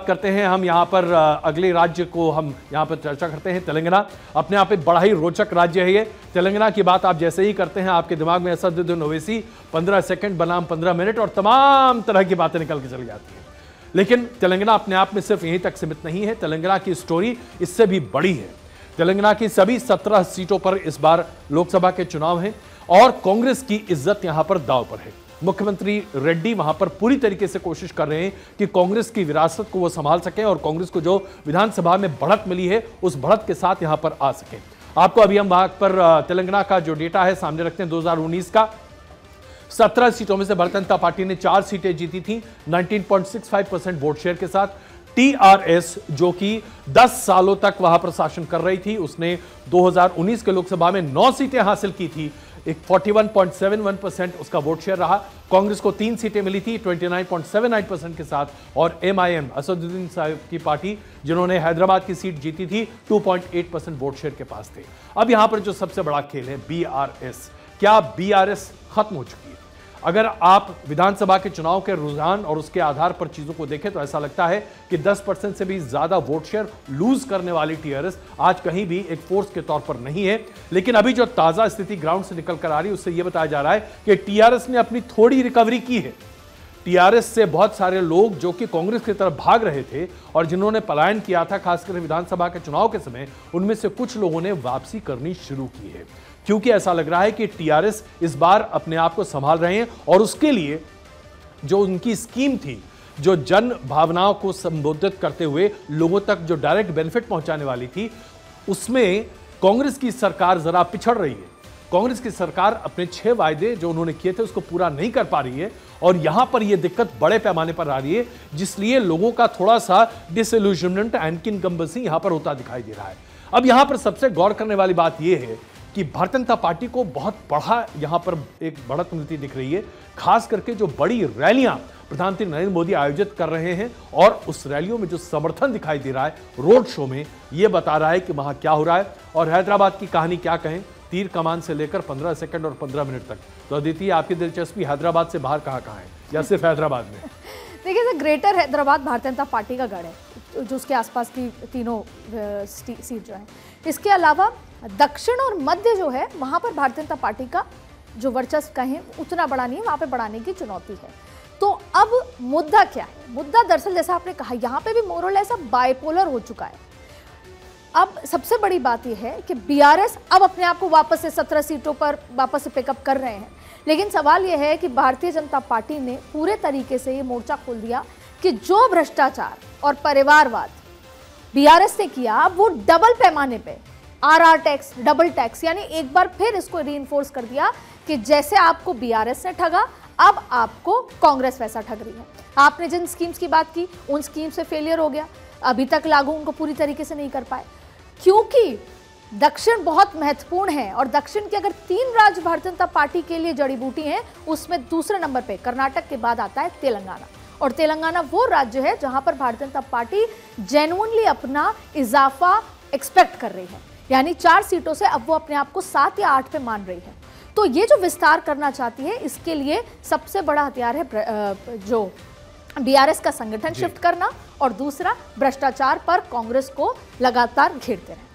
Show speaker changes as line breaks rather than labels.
करते हैं हम यहाँ पर अगले राज्य को हम यहाँ पर चर्चा करते हैं। तेलंगाना अपने आप में बड़ा ही रोचक राज्य है। ये तेलंगाना की बात आप जैसे ही करते हैं आपके दिमाग में असदुद्दीन ओवैसी 15 सेकंड बनाम 15 मिनट और तमाम तरह की बातें निकल के चली जाती हैं। लेकिन तेलंगाना अपने आप में सिर्फ यहीं तक सीमित नहीं है। तेलंगाना की स्टोरी इससे भी बड़ी है। तेलंगाना की सभी 17 सीटों पर इस बार लोकसभा के चुनाव हैं और कांग्रेस की इज्जत यहां पर दांव पर है। मुख्यमंत्री रेड्डी वहां पर पूरी तरीके से कोशिश कर रहे हैं कि कांग्रेस की विरासत को वो संभाल सकें और कांग्रेस को जो विधानसभा में बढ़त मिली है उस बढ़त के साथ यहां पर आ सकें। आपको अभी हम वहां पर तेलंगाना का जो डेटा है सामने रखते हैं। 2019 का 17 सीटों में से भारतीय जनता पार्टी ने 4 सीटें जीती थी 19.65% वोट शेयर के साथ। टीआरएस जो कि 10 सालों तक वहां पर शासन कर रही थी, उसने 2019 के लोकसभा में 9 सीटें हासिल की थी। एक 41.71% उसका वोट शेयर रहा। कांग्रेस को 3 सीटें मिली थी 29.79% के साथ और एमआईएम असदुद्दीन साहब की पार्टी जिन्होंने हैदराबाद की सीट जीती थी 2.8% वोट शेयर के पास थे। अब यहां पर जो सबसे बड़ा खेल है बीआरएस। क्या बीआरएस खत्म हो चुकी है? अगर आप विधानसभा के चुनाव के रुझान और उसके आधार पर चीजों को देखें तो ऐसा लगता है कि 10% से भी ज्यादा वोट शेयर लूज करने वाली टीआरएस आज कहीं भी एक फोर्स के तौर पर नहीं है। लेकिन अभी जो ताजा स्थिति ग्राउंड से निकल कर आ रही है उससे यह बताया जा रहा है कि टीआरएस ने अपनी थोड़ी रिकवरी की है। टीआरएस से बहुत सारे लोग जो कि कांग्रेस की तरफ भाग रहे थे और जिन्होंने पलायन किया था खासकर विधानसभा के चुनाव के समय, उनमें से कुछ लोगों ने वापसी करनी शुरू की है क्योंकि ऐसा लग रहा है कि टीआरएस इस बार अपने आप को संभाल रहे हैं और उसके लिए जो उनकी स्कीम थी, जो जन भावनाओं को संबोधित करते हुए लोगों तक जो डायरेक्ट बेनिफिट पहुंचाने वाली थी, उसमें कांग्रेस की सरकार जरा पिछड़ रही है। कांग्रेस की सरकार अपने 6 वायदे जो उन्होंने किए थे उसको पूरा नहीं कर पा रही है और यहां पर यह दिक्कत बड़े पैमाने पर आ रही है, जिसलिए लोगों का थोड़ा सा डिसइल्यूजनमेंट एंड इनकम्बेंसी यहां पर होता दिखाई दे रहा है। अब यहां पर सबसे गौर करने वाली बात यह है कि भारतीय जनता पार्टी को बहुत बड़ा यहां पर एक बढ़त मिलती दिख रही है, खास करके जो बड़ी रैलियां प्रधानमंत्री नरेंद्र मोदी आयोजित कर रहे हैं और उस रैलियों में जो समर्थन दिखाई दे रहा है रोड शो में, यह बता रहा है कि वहां क्या हो रहा है। और हैदराबाद की कहानी क्या कहें, तीर कमान से लेकर 15 सेकंड और 15 मिनट तक। तो अदिति, आपकी दिलचस्पी हैदराबाद से बाहर कहां है या सिर्फ हैदराबाद में?
देखिए sir, greater Hyderabad Bharatiya Janata party का गढ़ है जो उसके आसपास की तीनों सीट जो है। इसके अलावा दक्षिण और मध्य जो है वहां पर भारतीय जनता पार्टी का जो वर्चस्व कहें उतना बड़ा नहीं है, वहां पे बढ़ाने की चुनौती है। तो अब मुद्दा क्या है? मुद्दा दरअसल जैसा आपने कहा यहाँ पे भी मोरल ऐसा बाइपोलर हो चुका है। अब सबसे बड़ी बात यह है कि बीआरएस अब अपने आप को वापस से 17 सीटों पर वापस से पिकअप कर रहे हैं, लेकिन सवाल यह है कि भारतीय जनता पार्टी ने पूरे तरीके से ये मोर्चा खोल दिया कि जो भ्रष्टाचार और परिवारवाद बीआरएस ने किया, अब वो डबल पैमाने पे आरआर टैक्स, डबल टैक्स, यानी एक बार फिर इसको रीइंफोर्स कर दिया कि जैसे आपको बीआरएस ने ठगा, अब आपको कांग्रेस वैसा ठग रही है। आपने जिन स्कीम्स की बात की उन स्कीम से फेलियर हो गया, अभी तक लागू उनको पूरी तरीके से नहीं कर पाए क्योंकि दक्षिण बहुत महत्वपूर्ण है और दक्षिण के अगर 3 राज्य भारतीय जनता पार्टी के लिए जड़ी बूटी हैं, उसमें दूसरे नंबर पे कर्नाटक के बाद आता है तेलंगाना। और तेलंगाना वो राज्य है जहां पर भारतीय जनता पार्टी जेन्युइनली अपना इजाफा एक्सपेक्ट कर रही है, यानी 4 सीटों से अब वो अपने आप को 7 या 8 पे मान रही है। तो ये जो विस्तार करना चाहती है, इसके लिए सबसे बड़ा हथियार है जो बीआरएस का संगठन शिफ्ट करना और दूसरा भ्रष्टाचार पर कांग्रेस को लगातार घेरते रहना।